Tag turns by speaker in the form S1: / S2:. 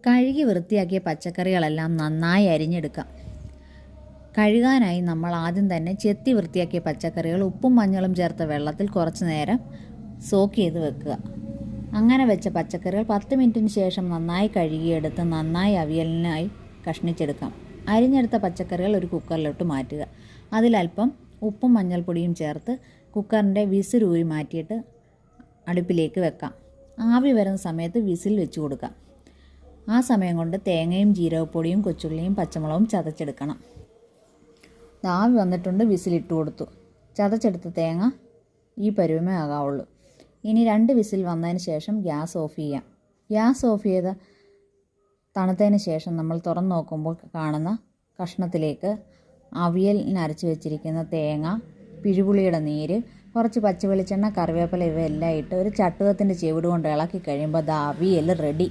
S1: കഴുകി വൃത്തിയാക്കിയ പച്ചക്കറികളെല്ലാം നന്നായി അരിഞ്ഞെടുക്കാം. കഴുകാനായി നമ്മൾ ആദ്യം തന്നെ ചെത്തി വൃത്തിയാക്കിയ പച്ചക്കറികൾ ഉപ്പും മഞ്ഞളും ചേർത്ത വെള്ളത്തിൽ കുറച്ച് നേരം സോക്ക് ചെയ്ത് വെക്കുക. അങ്ങനെ വെച്ച പച്ചക്കറികൾ 10 മിനിറ്റിന് ശേഷം നന്നായി കഴുകിയെടുത്ത് നന്നായി അവിയലിനായി കഷ്ണിച്ചെടുക്കാം. അരിഞ്ഞെടുത്ത പച്ചക്കറികൾ ഒരു കുക്കറിലോട്ട് മാറ്റുക. അതിലൽപ്പം ഉപ്പും മഞ്ഞൾപ്പൊടിയും ചേർത്ത് കുക്കറിൻ്റെ വിസിൽ ഊരി മാറ്റിയിട്ട് അടുപ്പിലേക്ക് വെക്കാം. ആവി വരുന്ന സമയത്ത് വിസിൽ വെച്ച് കൊടുക്കാം. ആ സമയം കൊണ്ട് തേങ്ങയും ജീരകപ്പൊടിയും കൊച്ചുള്ളിയും പച്ചമുളകും ചതച്ചെടുക്കണം. ആവി വന്നിട്ടുണ്ട്, വിസിലിട്ട് കൊടുത്തു. ചതച്ചെടുത്ത തേങ്ങ ഈ പരുവമേ ആകാവുള്ളൂ. ഇനി 2 വിസിൽ വന്നതിന് ശേഷം ഗ്യാസ് ഓഫ് ചെയ്യാം. ഗ്യാസ് ഓഫ് ചെയ്ത് തണുത്തതിന് ശേഷം നമ്മൾ തുറന്ന് നോക്കുമ്പോൾ കാണുന്ന കഷ്ണത്തിലേക്ക് അവിയലിന് അരച്ച് വെച്ചിരിക്കുന്ന തേങ്ങ, പിഴുപുളിയുടെ നീര്, കുറച്ച് പച്ച വെളിച്ചെണ്ണ, കറിവേപ്പില ഇവയെല്ലാം ഇട്ട് ഒരു ചട്ടുകത്തിൻ്റെ ചെവിട് കൊണ്ട് ഇളക്കി കഴിയുമ്പോൾ അവിയൽ റെഡി.